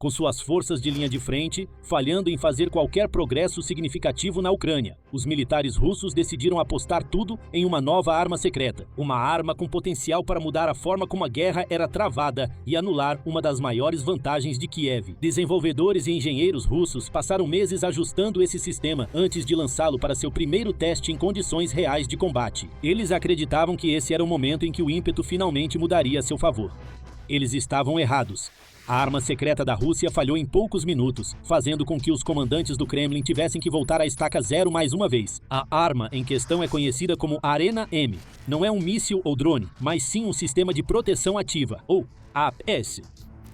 com suas forças de linha de frente, falhando em fazer qualquer progresso significativo na Ucrânia. Os militares russos decidiram apostar tudo em uma nova arma secreta, uma arma com potencial para mudar a forma como a guerra era travada e anular uma das maiores vantagens de Kiev. Desenvolvedores e engenheiros russos passaram meses ajustando esse sistema antes de lançá-lo para seu primeiro teste em condições reais de combate. Eles acreditavam que esse era o momento em que o ímpeto finalmente mudaria a seu favor. Eles estavam errados. A arma secreta da Rússia falhou em poucos minutos, fazendo com que os comandantes do Kremlin tivessem que voltar à estaca zero mais uma vez. A arma em questão é conhecida como Arena M. Não é um míssil ou drone, mas sim um sistema de proteção ativa, ou APS.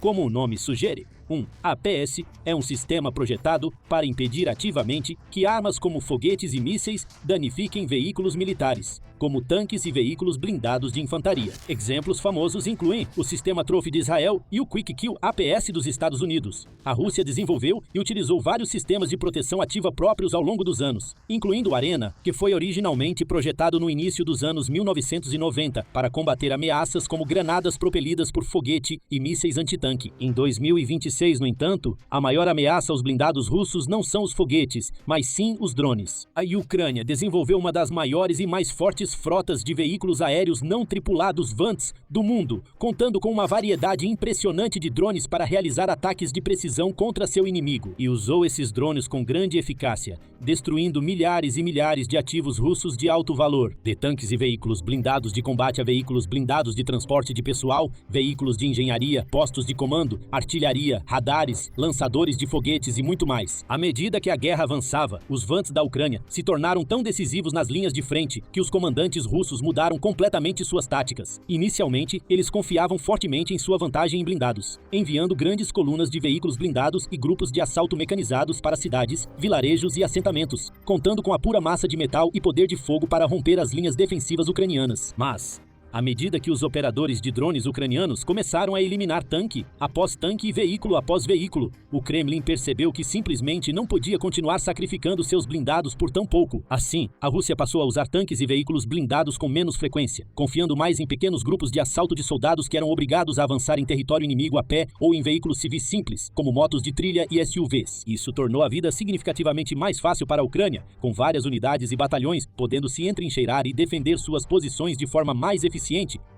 Como o nome sugere, um APS é um sistema projetado para impedir ativamente que armas como foguetes e mísseis danifiquem veículos militares, como tanques e veículos blindados de infantaria. Exemplos famosos incluem o sistema Trophy de Israel e o Quick Kill APS dos Estados Unidos. A Rússia desenvolveu e utilizou vários sistemas de proteção ativa próprios ao longo dos anos, incluindo o Arena, que foi originalmente projetado no início dos anos 1990 para combater ameaças como granadas propelidas por foguete e mísseis antitanque. Em 2026, no entanto, a maior ameaça aos blindados russos não são os foguetes, mas sim os drones. A Ucrânia desenvolveu uma das maiores e mais fortes frotas de veículos aéreos não tripulados VANTs do mundo, contando com uma variedade impressionante de drones para realizar ataques de precisão contra seu inimigo. E usou esses drones com grande eficácia, destruindo milhares e milhares de ativos russos de alto valor, de tanques e veículos blindados de combate a veículos blindados de transporte de pessoal, veículos de engenharia, postos de comando, artilharia, radares, lançadores de foguetes e muito mais. À medida que a guerra avançava, os VANTs da Ucrânia se tornaram tão decisivos nas linhas de frente que os comandantes russos mudaram completamente suas táticas. Inicialmente, eles confiavam fortemente em sua vantagem em blindados, enviando grandes colunas de veículos blindados e grupos de assalto mecanizados para cidades, vilarejos e assentamentos, contando com a pura massa de metal e poder de fogo para romper as linhas defensivas ucranianas. Mas, à medida que os operadores de drones ucranianos começaram a eliminar tanque após tanque e veículo após veículo, o Kremlin percebeu que simplesmente não podia continuar sacrificando seus blindados por tão pouco. Assim, a Rússia passou a usar tanques e veículos blindados com menos frequência, confiando mais em pequenos grupos de assalto de soldados que eram obrigados a avançar em território inimigo a pé ou em veículos civis simples, como motos de trilha e SUVs. Isso tornou a vida significativamente mais fácil para a Ucrânia, com várias unidades e batalhões podendo se entrincheirar e defender suas posições de forma mais eficiente,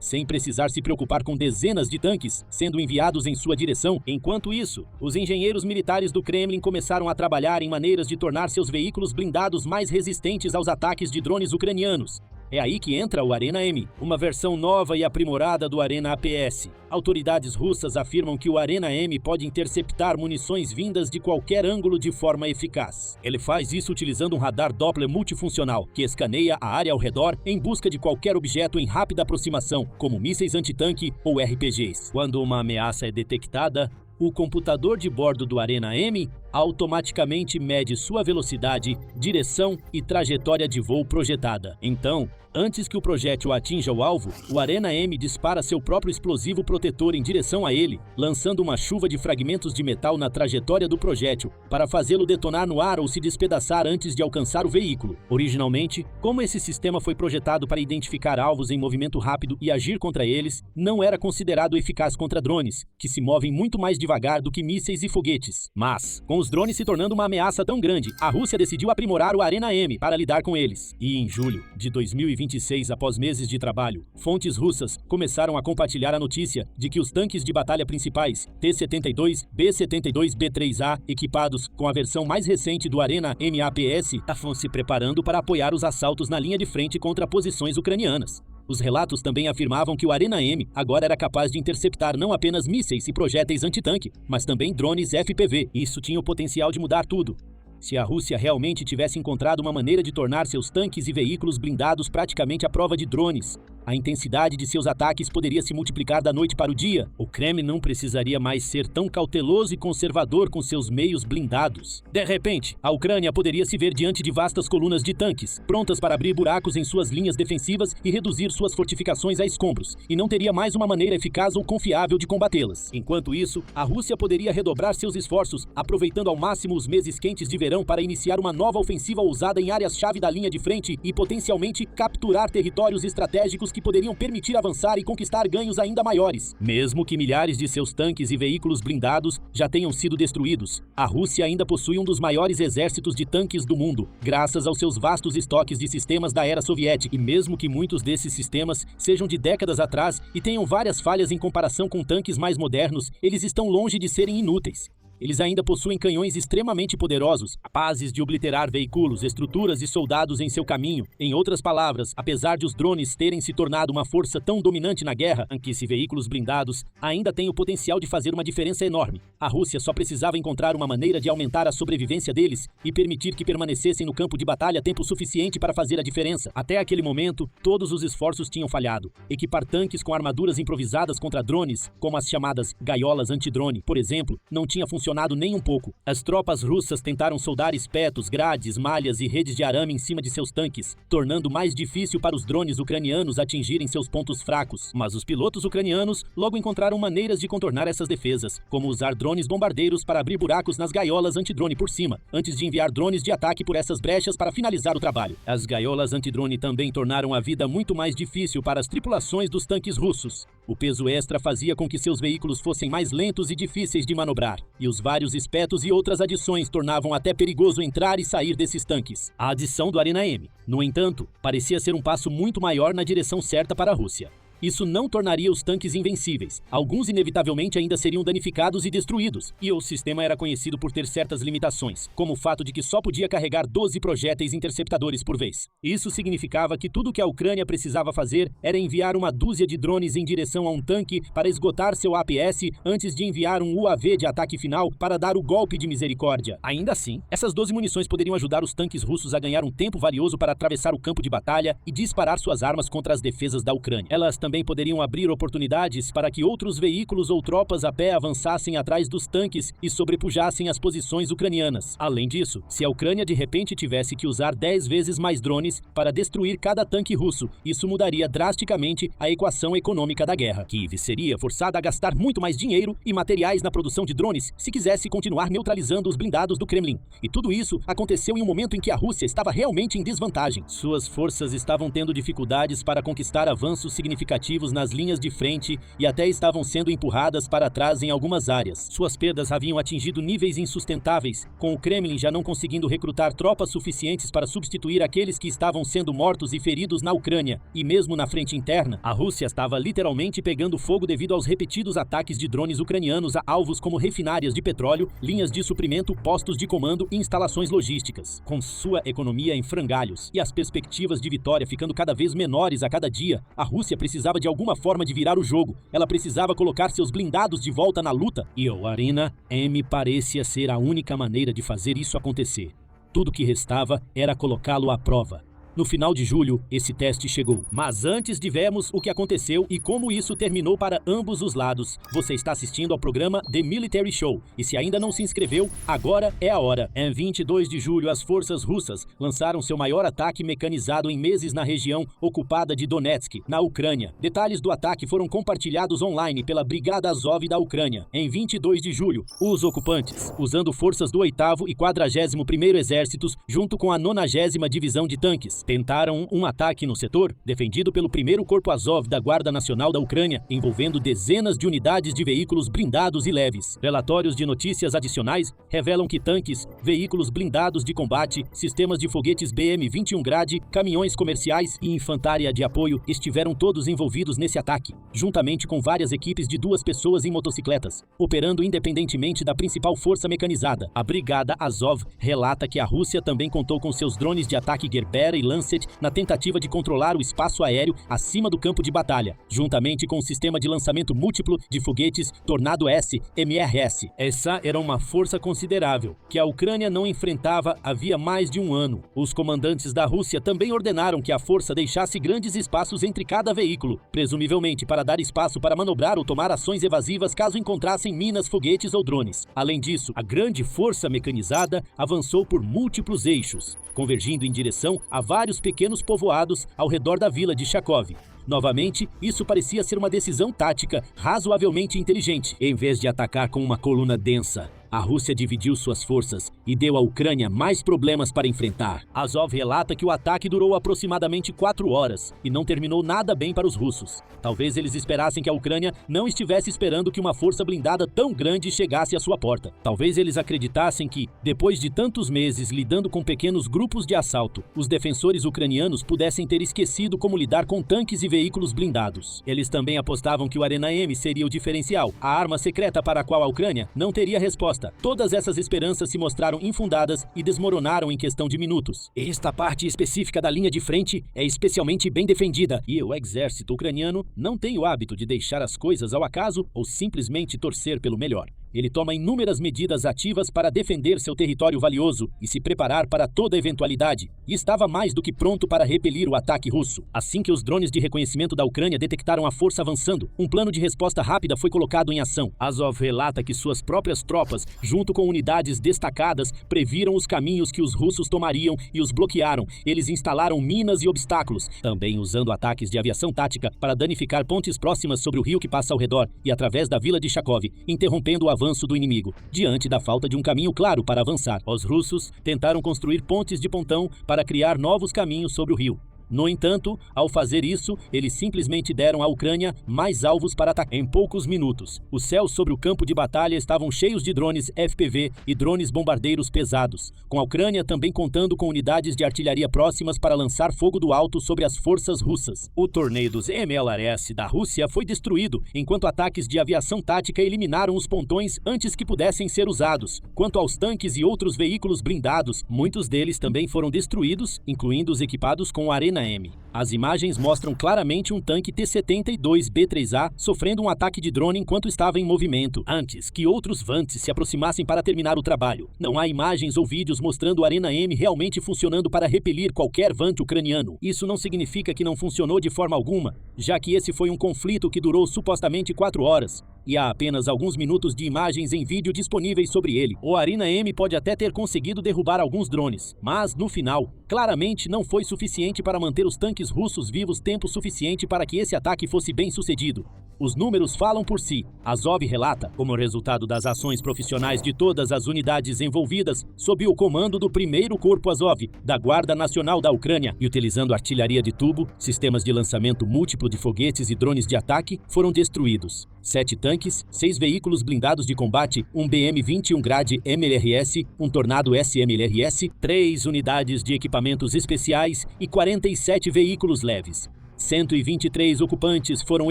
sem precisar se preocupar com dezenas de tanques sendo enviados em sua direção. Enquanto isso, os engenheiros militares do Kremlin começaram a trabalhar em maneiras de tornar seus veículos blindados mais resistentes aos ataques de drones ucranianos. É aí que entra o Arena M, uma versão nova e aprimorada do Arena APS. Autoridades russas afirmam que o Arena M pode interceptar munições vindas de qualquer ângulo de forma eficaz. Ele faz isso utilizando um radar Doppler multifuncional, que escaneia a área ao redor em busca de qualquer objeto em rápida aproximação, como mísseis antitanque ou RPGs. Quando uma ameaça é detectada, o computador de bordo do Arena M automaticamente mede sua velocidade, direção e trajetória de voo projetada. Então, antes que o projétil atinja o alvo, o Arena M dispara seu próprio explosivo protetor em direção a ele, lançando uma chuva de fragmentos de metal na trajetória do projétil, para fazê-lo detonar no ar ou se despedaçar antes de alcançar o veículo. Originalmente, como esse sistema foi projetado para identificar alvos em movimento rápido e agir contra eles, não era considerado eficaz contra drones, que se movem muito mais devagar do que mísseis e foguetes. Mas, com os drones se tornando uma ameaça tão grande, a Rússia decidiu aprimorar o Arena M para lidar com eles. E em julho de 2026, após meses de trabalho, fontes russas começaram a compartilhar a notícia de que os tanques de batalha principais T-72, B-72, B-3A, equipados com a versão mais recente do Arena MAPS, estavam se preparando para apoiar os assaltos na linha de frente contra posições ucranianas. Os relatos também afirmavam que o Arena M agora era capaz de interceptar não apenas mísseis e projéteis antitanque, mas também drones FPV. Isso tinha o potencial de mudar tudo. Se a Rússia realmente tivesse encontrado uma maneira de tornar seus tanques e veículos blindados praticamente à prova de drones, a intensidade de seus ataques poderia se multiplicar da noite para o dia. O Kremlin não precisaria mais ser tão cauteloso e conservador com seus meios blindados. De repente, a Ucrânia poderia se ver diante de vastas colunas de tanques, prontas para abrir buracos em suas linhas defensivas e reduzir suas fortificações a escombros, e não teria mais uma maneira eficaz ou confiável de combatê-las. Enquanto isso, a Rússia poderia redobrar seus esforços, aproveitando ao máximo os meses quentes de verão para iniciar uma nova ofensiva ousada em áreas-chave da linha de frente e potencialmente capturar territórios estratégicos que poderiam permitir avançar e conquistar ganhos ainda maiores. Mesmo que milhares de seus tanques e veículos blindados já tenham sido destruídos, a Rússia ainda possui um dos maiores exércitos de tanques do mundo, graças aos seus vastos estoques de sistemas da era soviética. E mesmo que muitos desses sistemas sejam de décadas atrás e tenham várias falhas em comparação com tanques mais modernos, eles estão longe de serem inúteis. Eles ainda possuem canhões extremamente poderosos, capazes de obliterar veículos, estruturas e soldados em seu caminho. Em outras palavras, apesar de os drones terem se tornado uma força tão dominante na guerra, tanques veículos blindados ainda têm o potencial de fazer uma diferença enorme. A Rússia só precisava encontrar uma maneira de aumentar a sobrevivência deles e permitir que permanecessem no campo de batalha tempo suficiente para fazer a diferença. Até aquele momento, todos os esforços tinham falhado. Equipar tanques com armaduras improvisadas contra drones, como as chamadas gaiolas antidrone, por exemplo, não tinha funcionado nem um pouco. As tropas russas tentaram soldar espetos, grades, malhas e redes de arame em cima de seus tanques, tornando mais difícil para os drones ucranianos atingirem seus pontos fracos. Mas os pilotos ucranianos logo encontraram maneiras de contornar essas defesas, como usar drones bombardeiros para abrir buracos nas gaiolas antidrone por cima, antes de enviar drones de ataque por essas brechas para finalizar o trabalho. As gaiolas antidrone também tornaram a vida muito mais difícil para as tripulações dos tanques russos. O peso extra fazia com que seus veículos fossem mais lentos e difíceis de manobrar, e os vários espetos e outras adições tornavam até perigoso entrar e sair desses tanques. A adição do Arena M, no entanto, parecia ser um passo muito maior na direção certa para a Rússia. Isso não tornaria os tanques invencíveis. Alguns inevitavelmente ainda seriam danificados e destruídos, e o sistema era conhecido por ter certas limitações, como o fato de que só podia carregar 12 projéteis interceptadores por vez. Isso significava que tudo que a Ucrânia precisava fazer era enviar uma dúzia de drones em direção a um tanque para esgotar seu APS antes de enviar um UAV de ataque final para dar o golpe de misericórdia. Ainda assim, essas 12 munições poderiam ajudar os tanques russos a ganhar um tempo valioso para atravessar o campo de batalha e disparar suas armas contra as defesas da Ucrânia. Elas também poderiam abrir oportunidades para que outros veículos ou tropas a pé avançassem atrás dos tanques e sobrepujassem as posições ucranianas. Além disso, se a Ucrânia de repente tivesse que usar 10 vezes mais drones para destruir cada tanque russo, isso mudaria drasticamente a equação econômica da guerra. Kiev seria forçada a gastar muito mais dinheiro e materiais na produção de drones se quisesse continuar neutralizando os blindados do Kremlin. E tudo isso aconteceu em um momento em que a Rússia estava realmente em desvantagem. Suas forças estavam tendo dificuldades para conquistar avanços significativos nas linhas de frente e até estavam sendo empurradas para trás em algumas áreas. Suas perdas haviam atingido níveis insustentáveis, com o Kremlin já não conseguindo recrutar tropas suficientes para substituir aqueles que estavam sendo mortos e feridos na Ucrânia. E mesmo na frente interna, a Rússia estava literalmente pegando fogo devido aos repetidos ataques de drones ucranianos a alvos como refinárias de petróleo, linhas de suprimento, postos de comando e instalações logísticas. Com sua economia em frangalhos e as perspectivas de vitória ficando cada vez menores a cada dia, a Rússia precisava de alguma forma de virar o jogo. Ela precisava colocar seus blindados de volta na luta, e o Arena M parecia ser a única maneira de fazer isso acontecer. Tudo que restava era colocá-lo à prova. No final de julho, esse teste chegou. Mas antes de vermos o que aconteceu e como isso terminou para ambos os lados, você está assistindo ao programa The Military Show. E se ainda não se inscreveu, agora é a hora. Em 22 de julho, as forças russas lançaram seu maior ataque mecanizado em meses na região ocupada de Donetsk, na Ucrânia. Detalhes do ataque foram compartilhados online pela Brigada Azov da Ucrânia. Em 22 de julho, os ocupantes, usando forças do 8º e 41º Exércitos, junto com a 90ª Divisão de Tanques, tentaram um ataque no setor defendido pelo 1º Corpo Azov da Guarda Nacional da Ucrânia, envolvendo dezenas de unidades de veículos blindados e leves. Relatórios de notícias adicionais revelam que tanques, veículos blindados de combate, sistemas de foguetes BM-21 Grad, caminhões comerciais e infantaria de apoio estiveram todos envolvidos nesse ataque, juntamente com várias equipes de 2 pessoas em motocicletas, operando independentemente da principal força mecanizada. A Brigada Azov relata que a Rússia também contou com seus drones de ataque Gerber e Lancet na tentativa de controlar o espaço aéreo acima do campo de batalha, juntamente com o sistema de lançamento múltiplo de foguetes Tornado S, MRS. Essa era uma força considerável, que a Ucrânia não enfrentava havia mais de um ano. Os comandantes da Rússia também ordenaram que a força deixasse grandes espaços entre cada veículo, presumivelmente para dar espaço para manobrar ou tomar ações evasivas caso encontrassem minas, foguetes ou drones. Além disso, a grande força mecanizada avançou por múltiplos eixos, convergindo em direção a vários pequenos povoados ao redor da vila de Charkov. Novamente, isso parecia ser uma decisão tática razoavelmente inteligente, em vez de atacar com uma coluna densa. A Rússia dividiu suas forças e deu à Ucrânia mais problemas para enfrentar. Azov relata que o ataque durou aproximadamente 4 horas e não terminou nada bem para os russos. Talvez eles esperassem que a Ucrânia não estivesse esperando que uma força blindada tão grande chegasse à sua porta. Talvez eles acreditassem que, depois de tantos meses lidando com pequenos grupos de assalto, os defensores ucranianos pudessem ter esquecido como lidar com tanques e veículos blindados. Eles também apostavam que o Arena M seria o diferencial, a arma secreta para a qual a Ucrânia não teria resposta. Todas essas esperanças se mostraram infundadas e desmoronaram em questão de minutos. Esta parte específica da linha de frente é especialmente bem defendida e o exército ucraniano não tem o hábito de deixar as coisas ao acaso ou simplesmente torcer pelo melhor. Ele toma inúmeras medidas ativas para defender seu território valioso e se preparar para toda eventualidade, e estava mais do que pronto para repelir o ataque russo. Assim que os drones de reconhecimento da Ucrânia detectaram a força avançando, um plano de resposta rápida foi colocado em ação. Azov relata que suas próprias tropas, junto com unidades destacadas, previram os caminhos que os russos tomariam e os bloquearam. Eles instalaram minas e obstáculos, também usando ataques de aviação tática para danificar pontes próximas sobre o rio que passa ao redor e através da vila de Chakov, interrompendo o avanço do inimigo. Diante da falta de um caminho claro para avançar, os russos tentaram construir pontes de pontão para criar novos caminhos sobre o rio. No entanto, ao fazer isso, eles simplesmente deram à Ucrânia mais alvos para atacar. Em poucos minutos, os céus sobre o campo de batalha estavam cheios de drones FPV e drones bombardeiros pesados, com a Ucrânia também contando com unidades de artilharia próximas para lançar fogo do alto sobre as forças russas. O torneio dos MLRS da Rússia foi destruído, enquanto ataques de aviação tática eliminaram os pontões antes que pudessem ser usados. Quanto aos tanques e outros veículos blindados, muitos deles também foram destruídos, incluindo os equipados com Arena M. As imagens mostram claramente um tanque T-72B3A sofrendo um ataque de drone enquanto estava em movimento, antes que outros Vants se aproximassem para terminar o trabalho. Não há imagens ou vídeos mostrando o Arena M realmente funcionando para repelir qualquer Vant ucraniano. Isso não significa que não funcionou de forma alguma, já que esse foi um conflito que durou supostamente 4 horas. E há apenas alguns minutos de imagens em vídeo disponíveis sobre ele. O Arena M pode até ter conseguido derrubar alguns drones, mas, no final, claramente não foi suficiente para manter os tanques russos vivos tempo suficiente para que esse ataque fosse bem sucedido. Os números falam por si. Azov relata, como resultado das ações profissionais de todas as unidades envolvidas, sob o comando do 1º Corpo Azov, da Guarda Nacional da Ucrânia, e utilizando artilharia de tubo, sistemas de lançamento múltiplo de foguetes e drones de ataque, foram destruídos. 7 tanques, 6 veículos blindados de combate, um BM-21 Grad MLRS, um Tornado SMLRS, 3 unidades de equipamentos especiais e 47 veículos leves. 123 ocupantes foram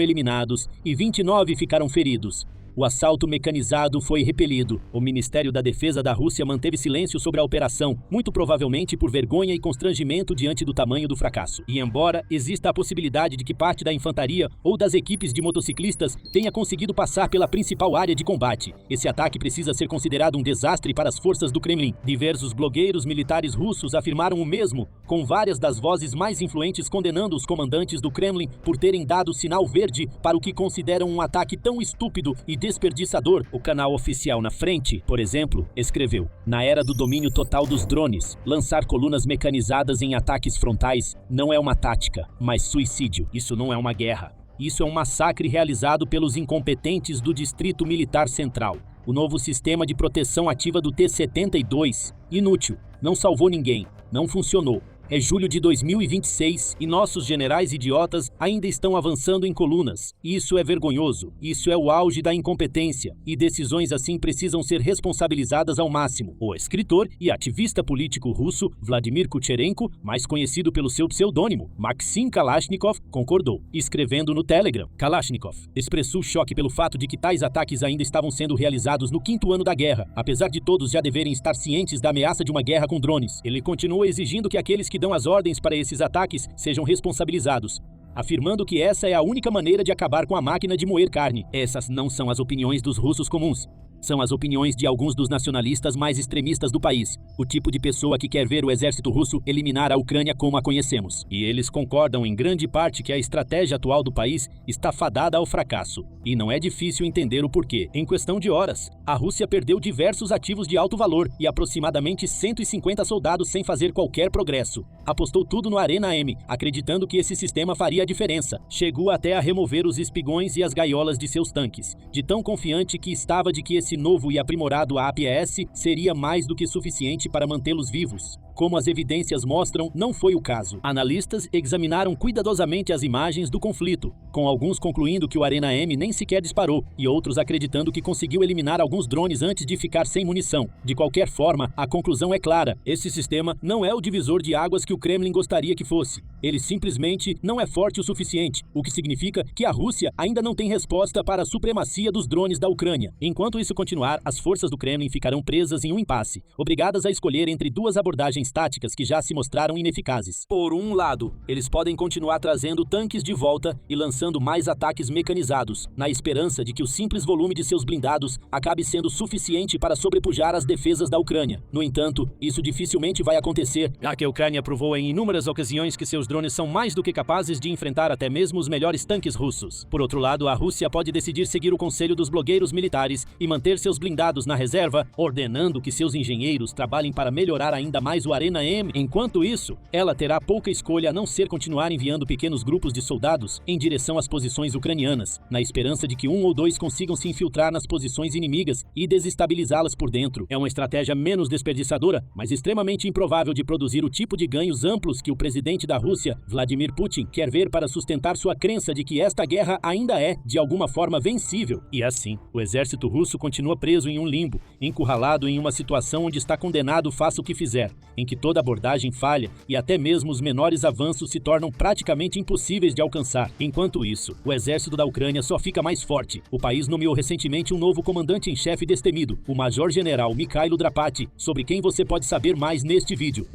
eliminados e 29 ficaram feridos. O assalto mecanizado foi repelido. O Ministério da Defesa da Rússia manteve silêncio sobre a operação, muito provavelmente por vergonha e constrangimento diante do tamanho do fracasso. E embora exista a possibilidade de que parte da infantaria ou das equipes de motociclistas tenha conseguido passar pela principal área de combate, esse ataque precisa ser considerado um desastre para as forças do Kremlin. Diversos blogueiros militares russos afirmaram o mesmo, com várias das vozes mais influentes condenando os comandantes do Kremlin por terem dado sinal verde para o que consideram um ataque tão estúpido e desperdiçador. O canal oficial Na Frente, por exemplo, escreveu: na era do domínio total dos drones, lançar colunas mecanizadas em ataques frontais não é uma tática, mas suicídio. Isso não é uma guerra. Isso é um massacre realizado pelos incompetentes do Distrito Militar Central. O novo sistema de proteção ativa do T-72, inútil, não salvou ninguém, não funcionou. É julho de 2026 e nossos generais idiotas ainda estão avançando em colunas. Isso é vergonhoso. Isso é o auge da incompetência. E decisões assim precisam ser responsabilizadas ao máximo. O escritor e ativista político russo Vladimir Kucherenko, mais conhecido pelo seu pseudônimo Maxim Kalashnikov, concordou. Escrevendo no Telegram, Kalashnikov expressou choque pelo fato de que tais ataques ainda estavam sendo realizados no 5º ano da guerra, apesar de todos já deverem estar cientes da ameaça de uma guerra com drones. Ele continua exigindo que aqueles que dão as ordens para esses ataques sejam responsabilizados, afirmando que essa é a única maneira de acabar com a máquina de moer carne. Essas não são as opiniões dos russos comuns. São as opiniões de alguns dos nacionalistas mais extremistas do país, o tipo de pessoa que quer ver o exército russo eliminar a Ucrânia como a conhecemos. E eles concordam em grande parte que a estratégia atual do país está fadada ao fracasso. E não é difícil entender o porquê. Em questão de horas, a Rússia perdeu diversos ativos de alto valor e aproximadamente 150 soldados sem fazer qualquer progresso. apostou tudo no Arena M, acreditando que esse sistema faria a diferença. Chegou até a remover os espigões e as gaiolas de seus tanques, de tão confiante que estava de que esse novo e aprimorado APS seria mais do que suficiente para mantê-los vivos. Como as evidências mostram, não foi o caso. Analistas examinaram cuidadosamente as imagens do conflito, com alguns concluindo que o Arena M nem sequer disparou, e outros acreditando que conseguiu eliminar alguns drones antes de ficar sem munição. De qualquer forma, a conclusão é clara: esse sistema não é o divisor de águas que o Kremlin gostaria que fosse. Ele simplesmente não é forte o suficiente, o que significa que a Rússia ainda não tem resposta para a supremacia dos drones da Ucrânia. Enquanto isso continuar, as forças do Kremlin ficarão presas em um impasse, obrigadas a escolher entre duas abordagens táticas que já se mostraram ineficazes. Por um lado, eles podem continuar trazendo tanques de volta e lançando mais ataques mecanizados, na esperança de que o simples volume de seus blindados acabe sendo suficiente para sobrepujar as defesas da Ucrânia. No entanto, isso dificilmente vai acontecer, já que a Ucrânia provou em inúmeras ocasiões que seus drones são mais do que capazes de enfrentar até mesmo os melhores tanques russos. Por outro lado, a Rússia pode decidir seguir o conselho dos blogueiros militares e manter seus blindados na reserva, ordenando que seus engenheiros trabalhem para melhorar ainda mais o Arena M. Enquanto isso, ela terá pouca escolha a não ser continuar enviando pequenos grupos de soldados em direção às posições ucranianas, na esperança de que um ou dois consigam se infiltrar nas posições inimigas e desestabilizá-las por dentro. É uma estratégia menos desperdiçadora, mas extremamente improvável de produzir o tipo de ganhos amplos que o presidente da Rússia, Vladimir Putin, quer ver para sustentar sua crença de que esta guerra ainda é, de alguma forma, vencível. E assim, o exército russo continua preso em um limbo, encurralado em uma situação onde está condenado faça o que fizer, em que toda abordagem falha e até mesmo os menores avanços se tornam praticamente impossíveis de alcançar. Enquanto isso, o exército da Ucrânia só fica mais forte. O país nomeou recentemente um novo comandante-em-chefe destemido, o Major-General Mikhailo Drapati, sobre quem você pode saber mais neste vídeo.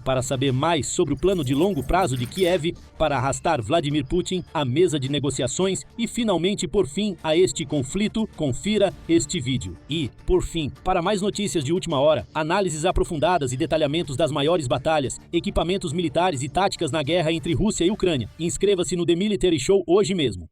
Para saber mais sobre o plano de longo prazo de Kiev para arrastar Vladimir Putin à mesa de negociações e finalmente pôr fim a este conflito, confira este vídeo. E, por fim, para mais notícias de última hora, análises aprofundadas e detalhamentos das maiores batalhas, equipamentos militares e táticas na guerra entre Rússia e Ucrânia, inscreva-se no The Military Show hoje mesmo.